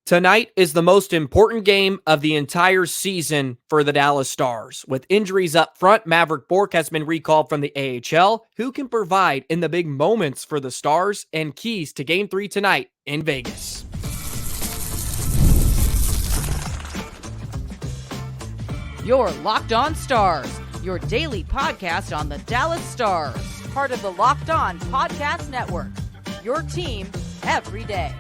Tonight is the most important game of the entire season for the Dallas Stars. With injuries up front, Mavrik Bourque has been recalled from the AHL. Who can provide in the big moments for the Stars? And keys to Game 3 tonight in Vegas. Your Locked On Stars, your daily podcast on the Dallas Stars. Part of the Locked On Podcast Network, your team every day.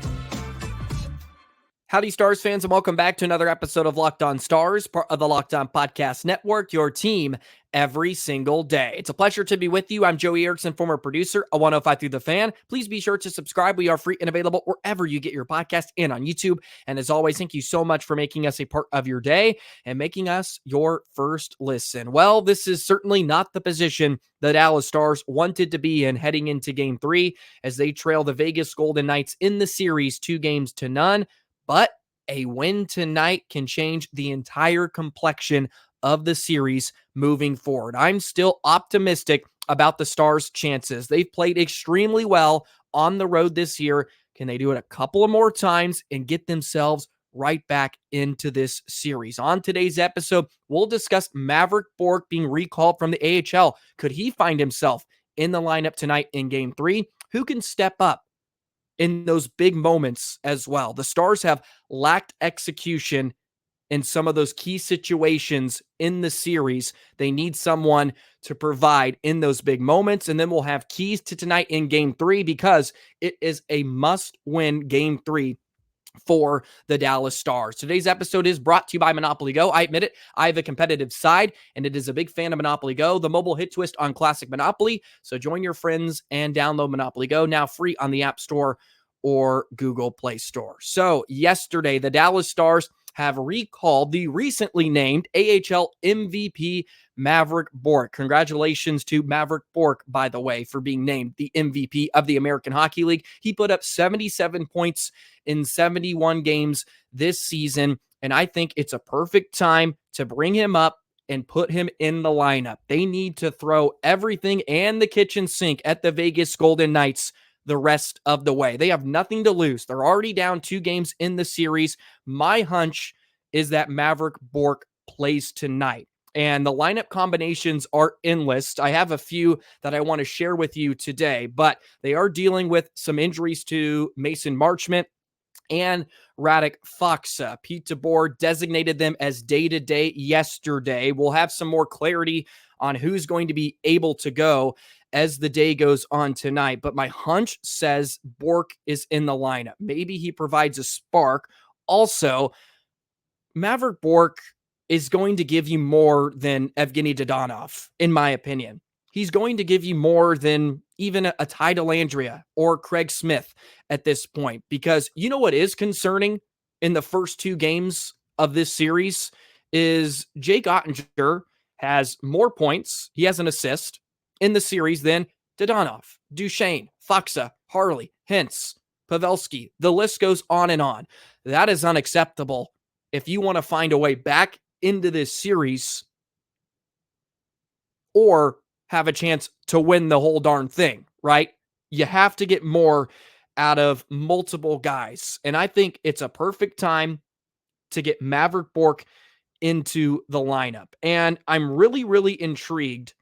Howdy, Stars fans, and welcome back to another episode of Locked On Stars, part of the Locked On Podcast Network, your team every single day. It's a pleasure to be with you. I'm Joey Erickson, former producer of 105 Through the Fan. Please be sure to subscribe. We are free and available wherever you get your podcast and on YouTube. And as always, thank you so much for making us a part of your day and making us your first listen. Well, this is certainly not the position the Dallas Stars wanted to be in heading into Game 3 as they trail the Vegas Golden Knights in the series 2-0. But a win tonight can change the entire complexion of the series moving forward. I'm still optimistic about the Stars' chances. They've played extremely well on the road this year. Can they do it a couple of more times and get themselves right back into this series? On today's episode, we'll discuss Mavrik Bourque being recalled from the AHL. Could he find himself in the lineup tonight in Game 3? Who can step up in those big moments as well? The Stars have lacked execution in some of those key situations in the series. They need someone to provide in those big moments. And then we'll have keys to tonight in Game 3 because it is a must-win Game 3 for the Dallas Stars. Today's episode is brought to you by Monopoly Go. I admit it, I have a competitive side, and it is a big fan of Monopoly Go, the mobile hit twist on classic Monopoly. So join your friends and download Monopoly Go, now free on the App Store or Google Play Store. So yesterday, the Dallas Stars have recalled the recently named AHL MVP Mavrik Bourque. Congratulations to Mavrik Bourque, by the way, for being named the MVP of the American Hockey League. He put up 77 points in 71 games this season, and I think it's a perfect time to bring him up and put him in the lineup. They need to throw everything and the kitchen sink at the Vegas Golden Knights the rest of the way. They have nothing to lose. They're already down 2 games in the series. My hunch is that Mavrik Bourque plays tonight. And the lineup combinations are endless. I have a few that I want to share with you today, but they are dealing with some injuries to Mason Marchment and Radek Faksa. Pete DeBoer designated them as day-to-day yesterday. We'll have some more clarity on who's going to be able to go as the day goes on tonight. But my hunch says Bourque is in the lineup. Maybe he provides a spark. Also, Mavrik Bourque is going to give you more than Evgenii Dadonov, in my opinion. He's going to give you more than even a Ty Dellandrea or Craig Smith at this point. Because you know what is concerning in the first 2 games of this series is Jake Ottinger has more points. He has an assist in the series than Dadonov, Duchesne, Faksa, Harley, Hintz, Pavelski. The list goes on and on. That is unacceptable if you want to find a way back into this series or have a chance to win the whole darn thing, right? You have to get more out of multiple guys. And I think it's a perfect time to get Mavrik Bourque into the lineup. And I'm really, really intrigued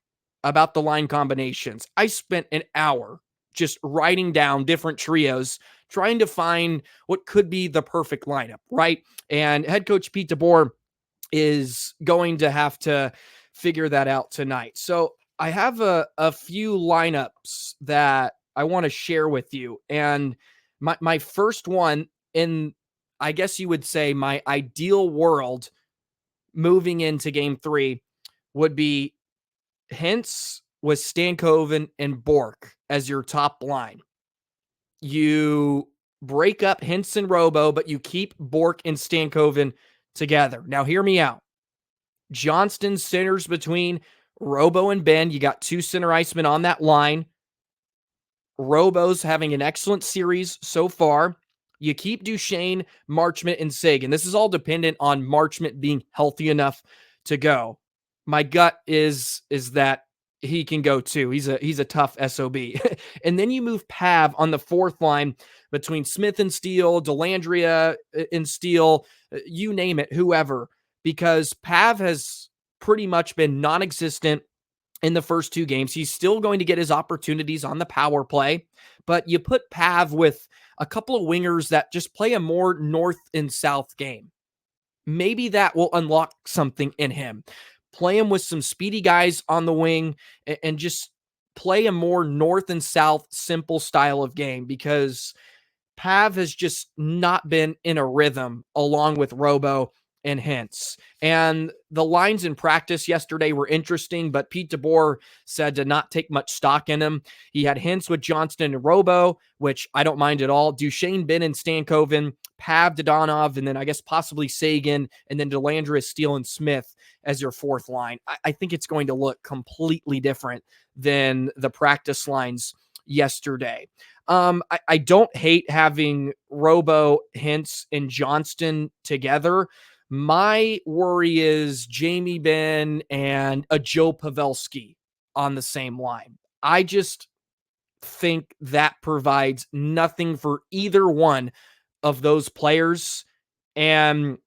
about the line combinations. I spent an hour just writing down different trios, trying to find what could be the perfect lineup, right? And head coach Pete DeBoer is going to have to figure that out tonight. So I have a few lineups that I want to share with you. And my first one, in I guess you would say my ideal world moving into Game 3, would be Hintz with Stankoven and Bourque as your top line. You break up Hintz and Robo, but you keep Bourque and Stankoven together. Now, hear me out. Johnston centers between Robo and Ben. You got 2 center icemen on that line. Robo's having an excellent series so far. You keep Duchesne, Marchment, and Seguin. This is all dependent on Marchment being healthy enough to go. My gut is that he can go too. He's a tough SOB. And then you move Pav on the fourth line between Smith and Steele, Dellandrea and Steele, you name it, whoever, because Pav has pretty much been non-existent in the first two games. He's still going to get his opportunities on the power play, but you put Pav with a couple of wingers that just play a more north and south game. Maybe that will unlock something in him. Play him with some speedy guys on the wing and just play a more north and south simple style of game, because Pav has just not been in a rhythm along with Robo and Hintz. And the lines in practice yesterday were interesting, but Pete DeBoer said to not take much stock in him. He had Hintz with Johnston and Robo, which I don't mind at all. Duchesne, Ben, and Stankoven, Pav, Dadonov, and then I guess possibly Sagan, and then Dellandrea, Steele, and Smith as your fourth line. I think it's going to look completely different than the practice lines yesterday. I don't hate having Robo, Hintz, and Johnston together. My worry is Jamie Benn and a Joe Pavelski on the same line. I just think that provides nothing for either one of those players, and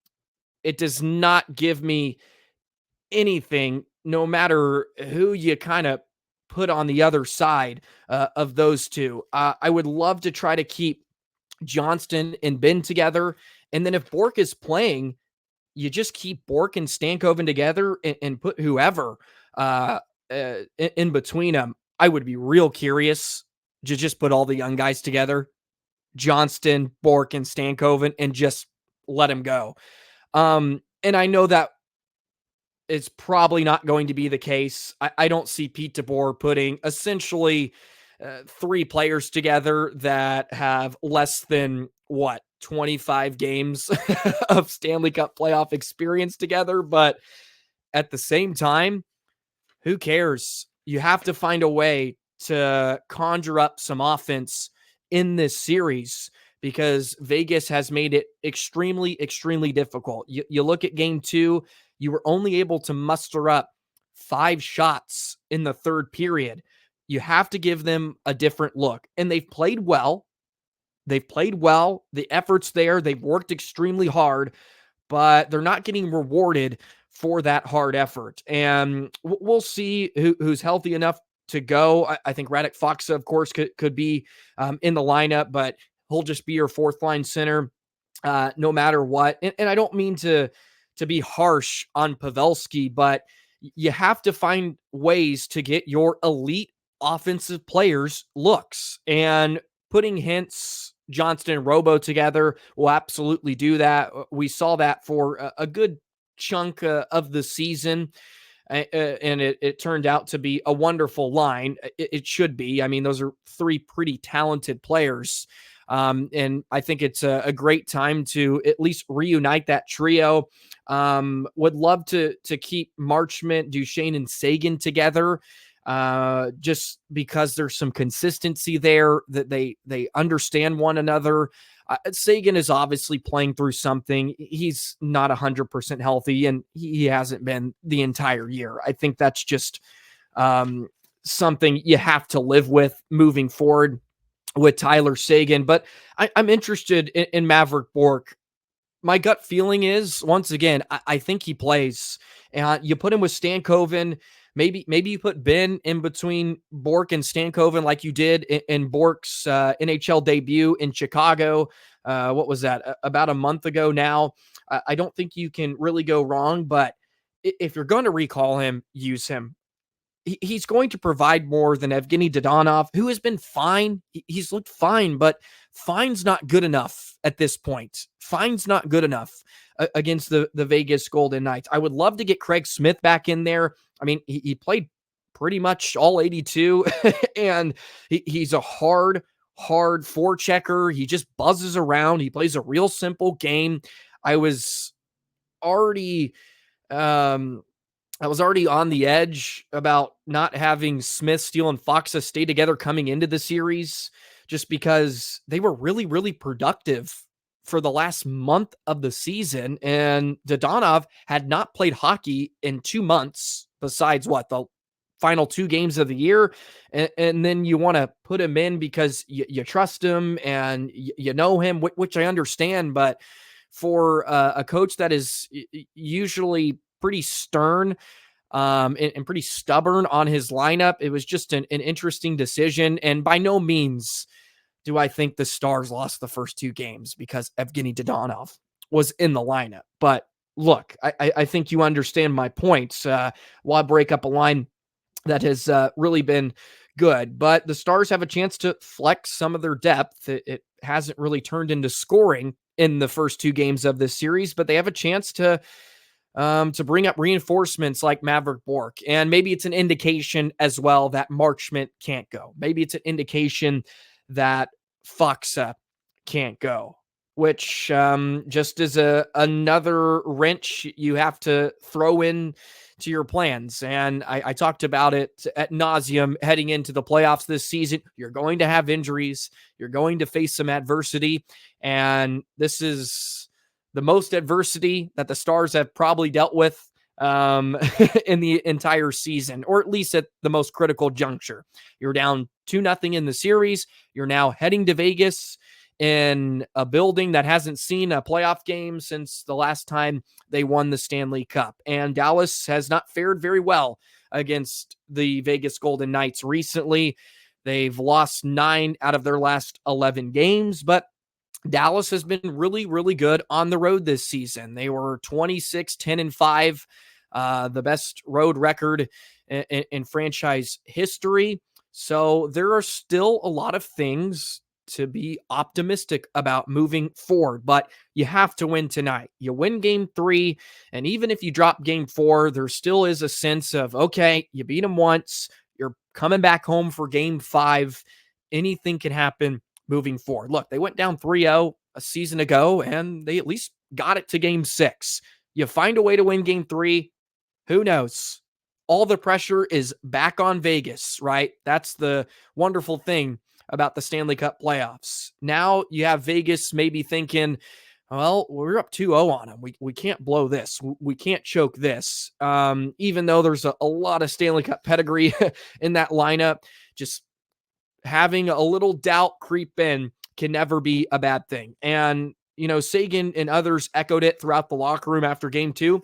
it does not give me anything, no matter who you kind of put on the other side of those two. I would love to try to keep Johnston and Ben together, and then if Bourque is playing, you just keep Bourque and Stankoven together and put whoever in between them. I would be real curious to just put all the young guys together, Johnston, Bourque, and Stankoven, and just let them go. And I know that it's probably not going to be the case. I don't see Pete DeBoer putting essentially three players together that have less than 25 games of Stanley Cup playoff experience together. But at the same time, who cares? You have to find a way to conjure up some offense in this series, because Vegas has made it extremely, extremely difficult. You look at game 2, you were only able to muster up 5 shots in the third period. You have to give them a different look. And they've played well. The effort's there. They've worked extremely hard, but they're not getting rewarded for that hard effort. And we'll see who's healthy enough to go. I think Radek Faksa, of course, could be in the lineup, but he'll just be your fourth line center no matter what. And I don't mean to be harsh on Pavelski, but you have to find ways to get your elite offensive players looks. And putting Hintz, Johnston, and Robo together will absolutely do that. We saw that for a good chunk of the season, and it turned out to be a wonderful line. It should be. I mean, those are 3 pretty talented players. And I think it's a great time to at least reunite that trio. Would love to keep Marchment, Duchesne, and Sagan together, just because there's some consistency there, that they understand one another. Sagan is obviously playing through something. He's not 100% healthy, and he hasn't been the entire year. I think that's just something you have to live with moving forward with Tyler Sagan. But I'm interested in Mavrik Bourque. My gut feeling is, once again, I think he plays. You put him with Stankoven. Maybe you put Ben in between Bourque and Stankoven, like you did in Bourque's NHL debut in Chicago. What was that? About a month ago now. I don't think you can really go wrong, but if you're going to recall him, use him. He's going to provide more than Evgenii Dadonov, who has been fine. He's looked fine, but fine's not good enough at this point. Fine's not good enough against the Vegas Golden Knights. I would love to get Craig Smith back in there. I mean, he played pretty much all 82, and he's a hard forechecker. He just buzzes around. He plays a real simple game. I was already on the edge about not having Smith, Steele, and Faksa stay together coming into the series, just because they were really, really productive for the last month of the season. And Dadonov had not played hockey in 2 months, besides the final 2 games of the year, and then you want to put him in because you trust him and you know him, which I understand. But for a coach that is usually pretty stern and pretty stubborn on his lineup, it was just an interesting decision. And by no means do I think the Stars lost the first 2 games because Evgenii Dadonov was in the lineup. But look, I think you understand my points. While I break up a line that has really been good, but the Stars have a chance to flex some of their depth. It hasn't really turned into scoring in the first 2 games of this series, but they have a chance to bring up reinforcements like Mavrik Bourque. And maybe it's an indication as well that Marchment can't go. Maybe it's an indication that Faksa can't go, which just is another wrench you have to throw in to your plans. And I talked about it ad nauseum heading into the playoffs this season. You're going to have injuries. You're going to face some adversity. And this is the most adversity that the Stars have probably dealt with in the entire season, or at least at the most critical juncture. You're down 2-0 in the series. You're now heading to Vegas in a building that hasn't seen a playoff game since the last time they won the Stanley Cup. And Dallas has not fared very well against the Vegas Golden Knights recently. They've lost 9 out of their last 11 games, but Dallas has been really, really good on the road this season. They were 26-10-5, the best road record in franchise history. So there are still a lot of things to be optimistic about moving forward, but you have to win tonight. You win game 3, and even if you drop game 4, there still is a sense of, okay, you beat them once, you're coming back home for game 5. Anything can happen moving forward. Look, they went down 3-0 a season ago, and they at least got it to game 6. You find a way to win game 3, who knows? All the pressure is back on Vegas, right? That's the wonderful thing about the Stanley Cup playoffs. Now you have Vegas maybe thinking, well, we're up 2-0 on them. We can't blow this. We can't choke this. Even though there's a lot of Stanley Cup pedigree in that lineup, just having a little doubt creep in can never be a bad thing. And, you know, Sagan and others echoed it throughout the locker room after game 2.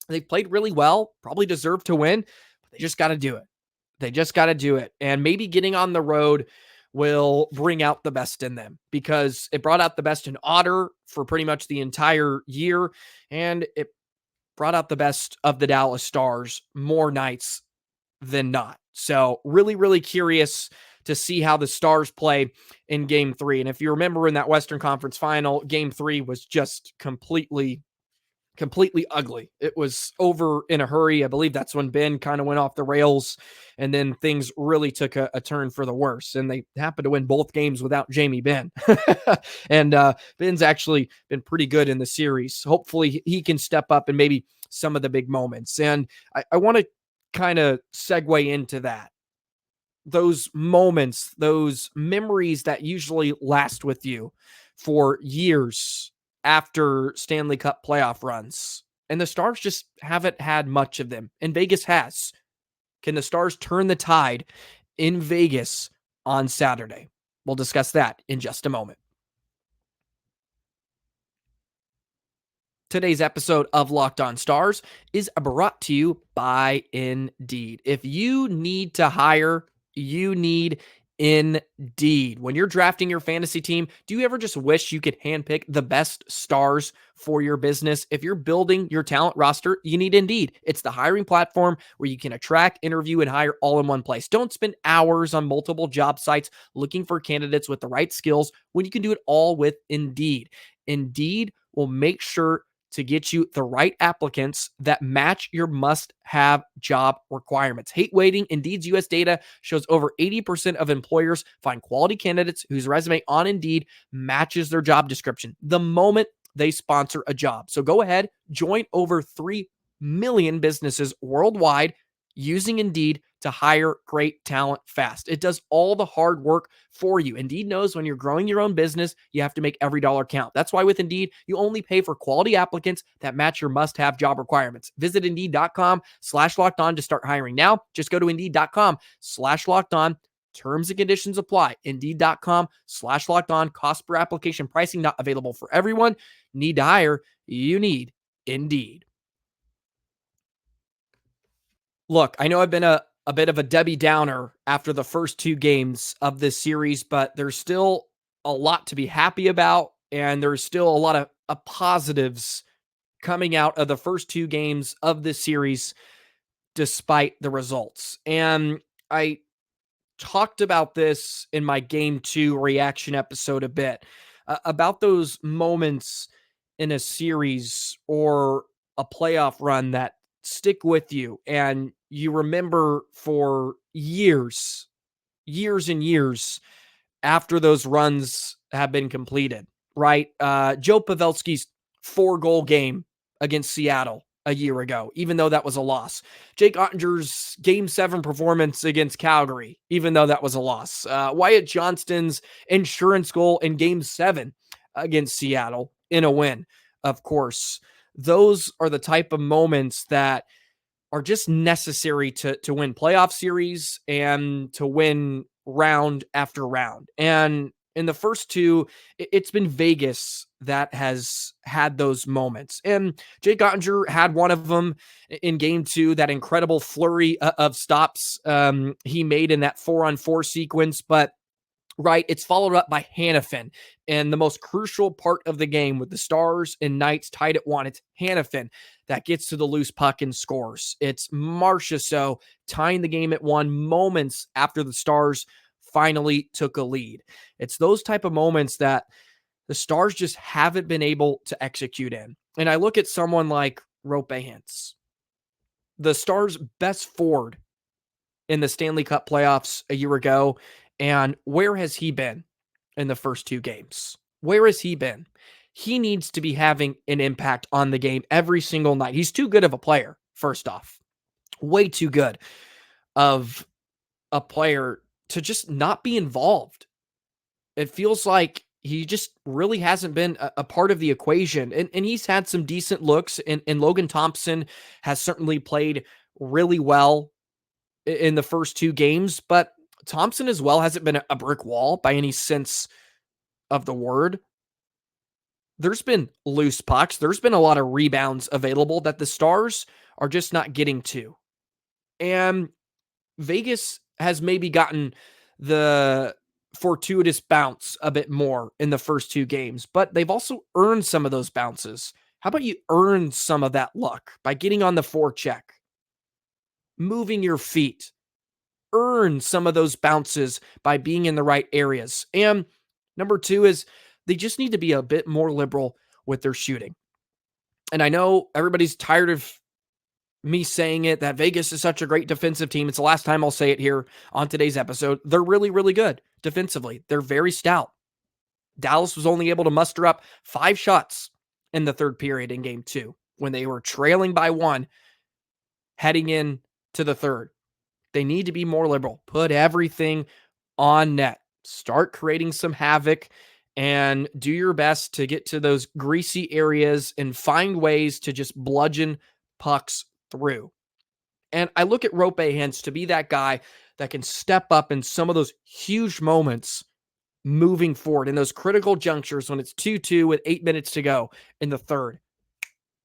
They played really well, probably deserved to win, but they just got to do it. They just got to do it. And maybe getting on the road will bring out the best in them, because it brought out the best in Otter for pretty much the entire year, and it brought out the best of the Dallas Stars more nights than not. So really, really curious to see how the Stars play in game 3. And if you remember in that Western Conference final, game 3 was just completely ugly. It was over in a hurry. I believe that's when Ben kind of went off the rails, and then things really took a turn for the worse. And they happened to win both games without Jamie Benn. And Ben's actually been pretty good in the series. Hopefully he can step up in maybe some of the big moments. And I want to kind of segue into that. Those moments, those memories that usually last with you for years after Stanley Cup playoff runs. And the Stars just haven't had much of them. And Vegas has. Can the Stars turn the tide in Vegas on Saturday? We'll discuss that in just a moment. Today's episode of Locked On Stars is brought to you by Indeed. If you need to hire, you need Indeed. When you're drafting your fantasy team, do you ever just wish you could handpick the best stars for your business? If you're building your talent roster, you need Indeed. It's the hiring platform where you can attract, interview, and hire all in one place. Don't spend hours on multiple job sites looking for candidates with the right skills when you can do it all with Indeed. Indeed will make sure to get you the right applicants that match your must-have job requirements. Hate waiting. Indeed's U.S. data shows over 80% of employers find quality candidates whose resume on Indeed matches their job description the moment they sponsor a job. So go ahead, join over 3 million businesses worldwide using Indeed to hire great talent fast. It does all the hard work for you. Indeed knows when you're growing your own business, you have to make every dollar count. That's why with Indeed, you only pay for quality applicants that match your must-have job requirements. Visit Indeed.com/locked on to start hiring now. Just go to Indeed.com/locked on. Terms and conditions apply. Indeed.com/locked on. Cost per application pricing not available for everyone. Need to hire? You need Indeed. Look, I know I've been a bit of a Debbie Downer after the first two games of this series, but there's still a lot to be happy about, and there's still a lot of positives coming out of the first two games of this series despite the results. And I talked about this in my game 2 reaction episode a bit, about those moments in a series or a playoff run that stick with you and you remember for years and years after those runs have been completed, right? Joe Pavelski's 4-goal game against Seattle a year ago, even though that was a loss. Jake Ottinger's Game 7 performance against Calgary, even though that was a loss. Wyatt Johnston's insurance goal in Game 7 against Seattle in a win, of course. Those are the type of moments that are just necessary to win playoff series and to win round after round. And in the first two, it's been Vegas that has had those moments. And Jake Ottinger had one of them in game 2, that incredible flurry of stops he made in that 4-on-4 sequence. But right, it's followed up by Hanifin. And the most crucial part of the game with the Stars and Knights tied at 1, it's Hanifin that gets to the loose puck and scores. It's Marchment tying the game at 1 moments after the Stars finally took a lead. It's those type of moments that the Stars just haven't been able to execute in. And I look at someone like Roope Hintz, the Stars' best forward in the Stanley Cup playoffs a year ago. And where has he been in the first two games? Where has he been? He needs to be having an impact on the game every single night. He's too good of a player, first off. Way too good of a player to just not be involved. It feels like he just really hasn't been a part of the equation. And he's had some decent looks, and Logan Thompson has certainly played really well in the first two games, but Thompson as well hasn't been a brick wall by any sense of the word. There's been loose pucks. There's been a lot of rebounds available that the Stars are just not getting to. And Vegas has maybe gotten the fortuitous bounce a bit more in the first two games, but they've also earned some of those bounces. How about you earn some of that luck by getting on the forecheck, moving your feet, earn some of those bounces by being in the right areas. And number 2 is they just need to be a bit more liberal with their shooting. And I know everybody's tired of me saying it, that Vegas is such a great defensive team. It's the last time I'll say it here on today's episode. They're really, really good defensively. They're very stout. Dallas was only able to muster up 5 shots in the third period in game 2 when they were trailing by 1 heading in to the third. They need to be more liberal. Put everything on net. Start creating some havoc and do your best to get to those greasy areas and find ways to just bludgeon pucks through. And I look at Roope Hintz to be that guy that can step up in some of those huge moments moving forward in those critical junctures when it's 2-2 with 8 minutes to go in the third.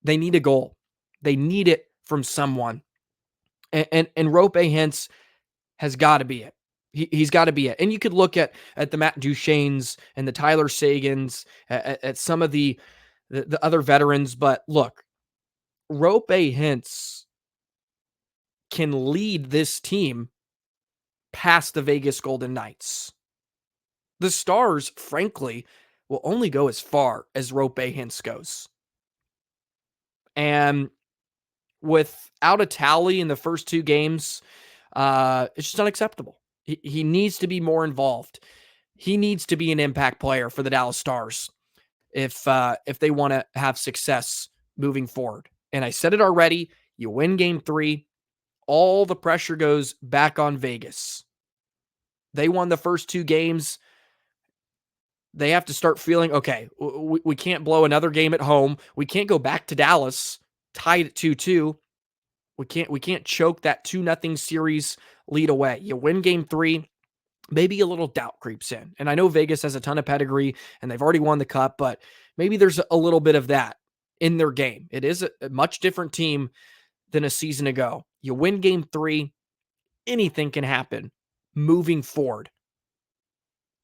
They need a goal. They need it from someone. And Roope Hintz has got to be it. He's got to be it. And you could look at the Matt Duchene's and the Tyler Sagans, at some of the other veterans. But look, Roope Hintz can lead this team past the Vegas Golden Knights. The Stars, frankly, will only go as far as Roope Hintz goes. And without a tally in the first two games, it's just unacceptable. He needs to be more involved. He needs to be an impact player for the Dallas Stars if they want to have success moving forward. And I said it already, you win game 3, all the pressure goes back on Vegas. They won the first 2 games. They have to start feeling, okay, we can't blow another game at home. We can't go back to Dallas tied at 2-2. We can't choke that 2-0 series lead away. You win game 3, maybe a little doubt creeps in. And I know Vegas has a ton of pedigree and they've already won the cup, but maybe there's a little bit of that in their game. It is a much different team than a season ago. You win game 3, anything can happen moving forward.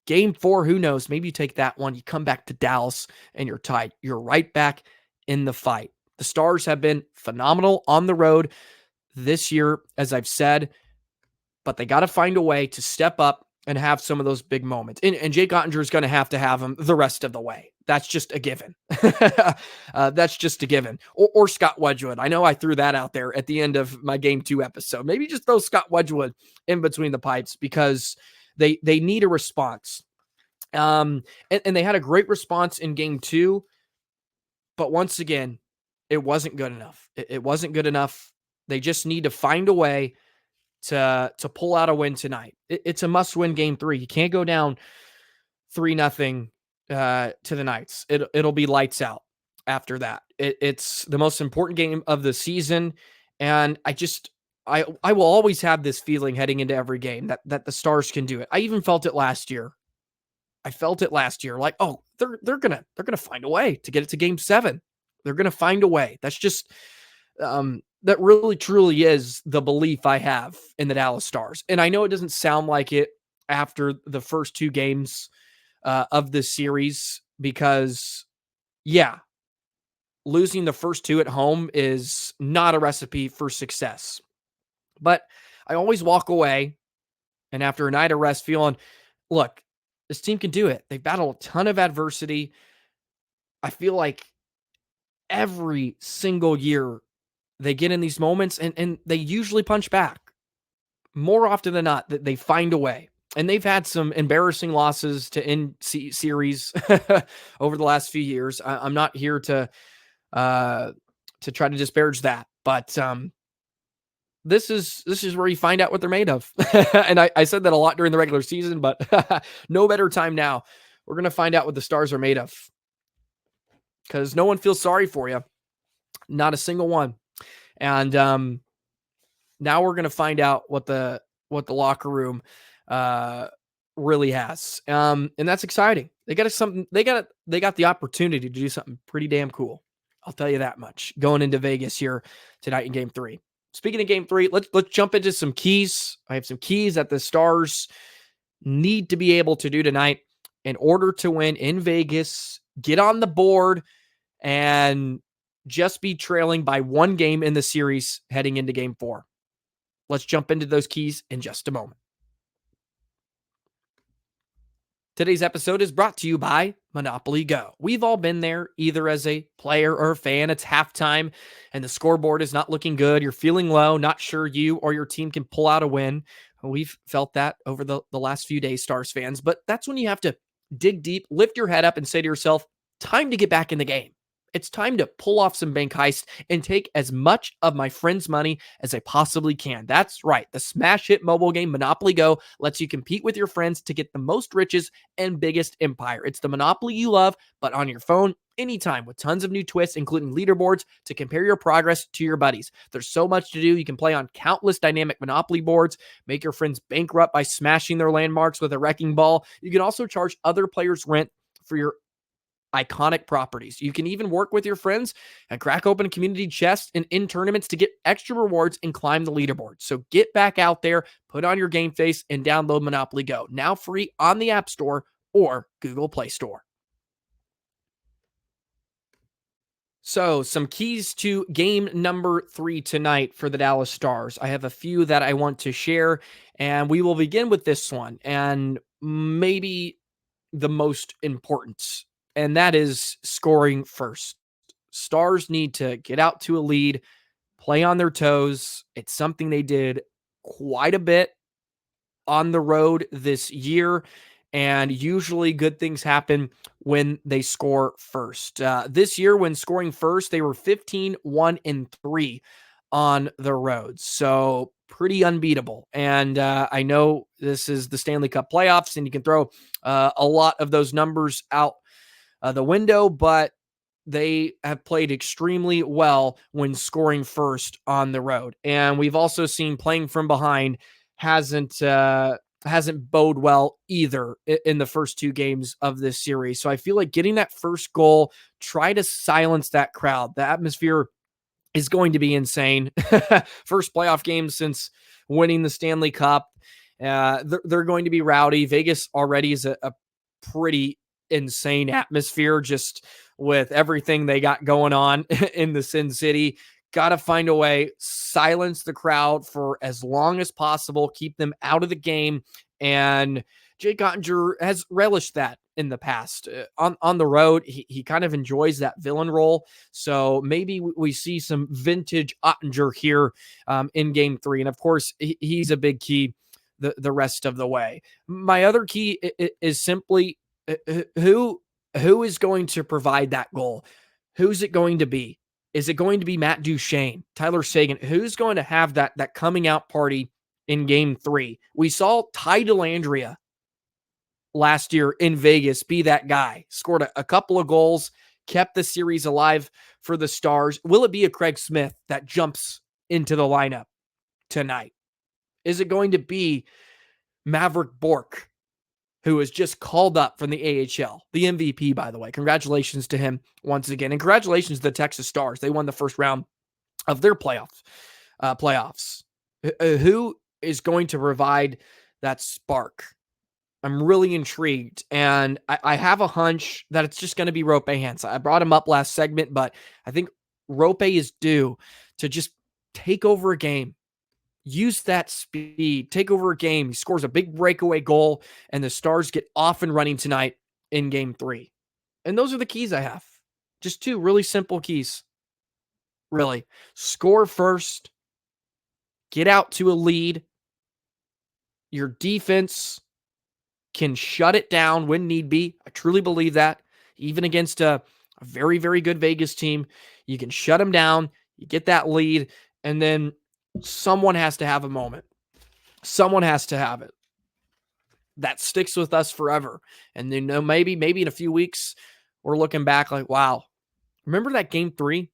Game 4, who knows? Maybe you take that one, you come back to Dallas and you're tied. You're right back in the fight. The Stars have been phenomenal on the road this year, as I've said, but they got to find a way to step up and have some of those big moments. And Jake Ottinger is going to have them the rest of the way. That's just a given. That's just a given. Or Scott Wedgwood. I know I threw that out there at the end of my Game 2 episode. Maybe just throw Scott Wedgwood in between the pipes because they need a response. And they had a great response in Game 2, but once again, it wasn't good enough. It wasn't good enough. They just need to find a way to pull out a win tonight. It's a must-win Game 3. You can't go down 3-0 to the Knights. It'll be lights out after that. It's the most important game of the season, and I will always have this feeling heading into every game that the Stars can do it. I even felt it last year. Like, oh, they're gonna find a way to get it to Game 7. They're gonna find a way. That's just that really truly is the belief I have in the Dallas Stars. And I know it doesn't sound like it after the first 2 games of this series because, yeah, losing the first 2 at home is not a recipe for success. But I always walk away and after a night of rest feeling, look, this team can do it. They've battled a ton of adversity. I feel like every single year they get in these moments and they usually punch back. More often than not, that they find a way. And they've had some embarrassing losses to end series over the last few years. I'm not here to try to disparage that, but this is where you find out what they're made of. And I said that a lot during the regular season, but no better time now. We're gonna find out what the Stars are made of because no one feels sorry for you, not a single one. And now we're gonna find out what the locker room really has. And that's exciting. They got the opportunity to do something pretty damn cool. I'll tell you that much going into Vegas here tonight in Game 3. Speaking of Game 3, let's jump into some keys. I have some keys that the Stars need to be able to do tonight in order to win in Vegas, get on the board, and just be trailing by 1 game in the series heading into Game 4. Let's jump into those keys in just a moment. Today's episode is brought to you by Monopoly Go. We've all been there, either as a player or a fan. It's halftime, and the scoreboard is not looking good. You're feeling low, not sure you or your team can pull out a win. We've felt that over the last few days, Stars fans. But that's when you have to dig deep, lift your head up, and say to yourself, time to get back in the game. It's time to pull off some bank heist and take as much of my friends' money as I possibly can. That's right. The smash hit mobile game Monopoly Go lets you compete with your friends to get the most riches and biggest empire. It's the Monopoly you love, but on your phone anytime with tons of new twists, including leaderboards to compare your progress to your buddies. There's so much to do. You can play on countless dynamic Monopoly boards, make your friends bankrupt by smashing their landmarks with a wrecking ball. You can also charge other players rent for your iconic properties. You can even work with your friends and crack open a community chest and in tournaments to get extra rewards and climb the leaderboard. So get back out there, put on your game face, and download Monopoly Go. Now free on the App Store or Google Play Store. So some keys to game number 3 tonight for the Dallas Stars. I have a few that I want to share, and we will begin with this one, and maybe the most important, and that is scoring first. Stars need to get out to a lead, play on their toes. It's something they did quite a bit on the road this year, and usually good things happen when they score first. This year, when scoring first, they were 15-1-3 on the road. So pretty unbeatable. And I know this is the Stanley Cup playoffs, and you can throw a lot of those numbers out the window, but they have played extremely well when scoring first on the road. And we've also seen playing from behind hasn't bode well either in the first 2 games of this series. So I feel like getting that first goal, try to silence that crowd. The atmosphere is going to be insane. First playoff game since winning the Stanley Cup. They're going to be rowdy. Vegas already is a pretty insane atmosphere just with everything they got going on in the Sin City. Got to find a way, silence the crowd for as long as possible, keep them out of the game. And Jake Ottinger has relished that in the past. On the road, he kind of enjoys that villain role. So maybe we see some vintage Ottinger here in Game 3. And of course, he's a big key the rest of the way. My other key is simply who is going to provide that goal? Who's it going to be? Is it going to be Matt Duchene, Tyler Seguin? Who's going to have that coming out party in Game 3? We saw Ty Dellandrea last year in Vegas be that guy. Scored a couple of goals, kept the series alive for the Stars. Will it be a Craig Smith that jumps into the lineup tonight? Is it going to be Mavrik Bourque, who was just called up from the AHL, the MVP, by the way? Congratulations to him once again. And congratulations to the Texas Stars. They won the first round of their playoffs. Who is going to provide that spark? I'm really intrigued. And I have a hunch that it's just going to be Roope Hintz. I brought him up last segment, but I think Roope is due to just take over a game. Use that speed, take over a game. He scores a big breakaway goal, and the Stars get off and running tonight in Game 3. And those are the keys I have. Just 2 really simple keys. Really. Score first. Get out to a lead. Your defense can shut it down when need be. I truly believe that. Even against a very, very good Vegas team, you can shut them down. You get that lead, and then someone has to have a moment. Someone has to have it. That sticks with us forever. And then maybe in a few weeks, we're looking back like, wow, remember that Game 3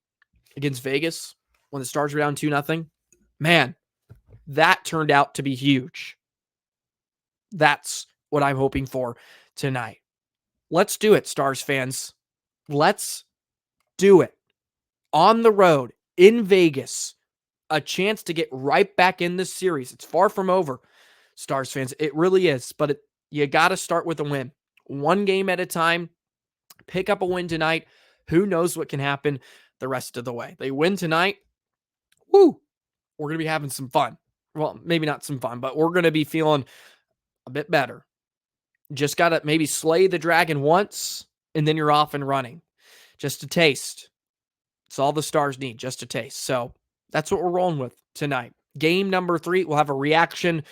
against Vegas when the Stars were down 2-0? Man, that turned out to be huge. That's what I'm hoping for tonight. Let's do it, Stars fans. Let's do it. On the road, in Vegas, a chance to get right back in this series. It's far from over, Stars fans. It really is. But you got to start with a win. 1 game at a time. Pick up a win tonight. Who knows what can happen the rest of the way. They win tonight. Woo! We're going to be having some fun. Well, maybe not some fun, but we're going to be feeling a bit better. Just got to maybe slay the dragon once, and then you're off and running. Just a taste. It's all the Stars need, just a taste. So that's what we're rolling with tonight. Game number 3, we'll have a reaction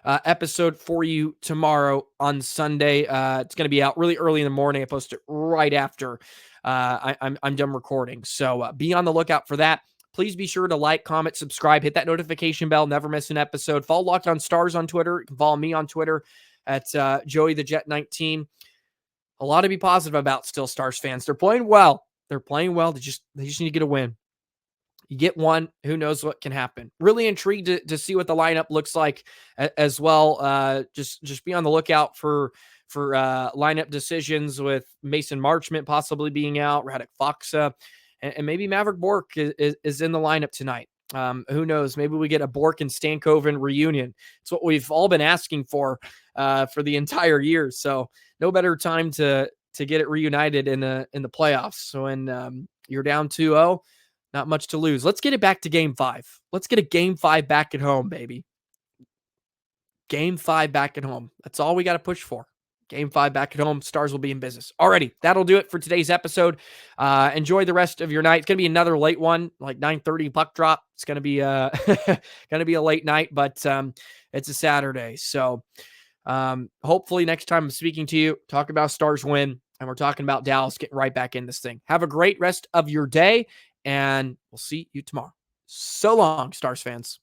episode for you tomorrow on Sunday. It's going to be out really early in the morning. I post it right after I'm done recording. So be on the lookout for that. Please be sure to like, comment, subscribe, hit that notification bell, never miss an episode. Follow Locked On Stars on Twitter. You can follow me on Twitter at JoeyTheJet19. A lot to be positive about still, Stars fans. They're playing well. They just need to get a win. You get one, who knows what can happen. Really intrigued to see what the lineup looks like as well. Just be on the lookout for lineup decisions with Mason Marchment possibly being out, Radek Faksa, and maybe Mavrik Bourque is in the lineup tonight. Who knows? Maybe we get a Bourque and Stankoven reunion. It's what we've all been asking for the entire year. So no better time to get it reunited in the playoffs. So when you're down 2-0, not much to lose. Let's get it back to Game 5. Let's get a Game 5 back at home, baby. Game 5 back at home. That's all we got to push for. Game 5 back at home. Stars will be in business. Alrighty, that'll do it for today's episode. Enjoy the rest of your night. It's going to be another late one, like 9:30 puck drop. It's going to be going to be a late night, but it's a Saturday. So hopefully next time I'm speaking to you, talk about Stars win, and we're talking about Dallas getting right back in this thing. Have a great rest of your day, and we'll see you tomorrow. So long, Stars fans.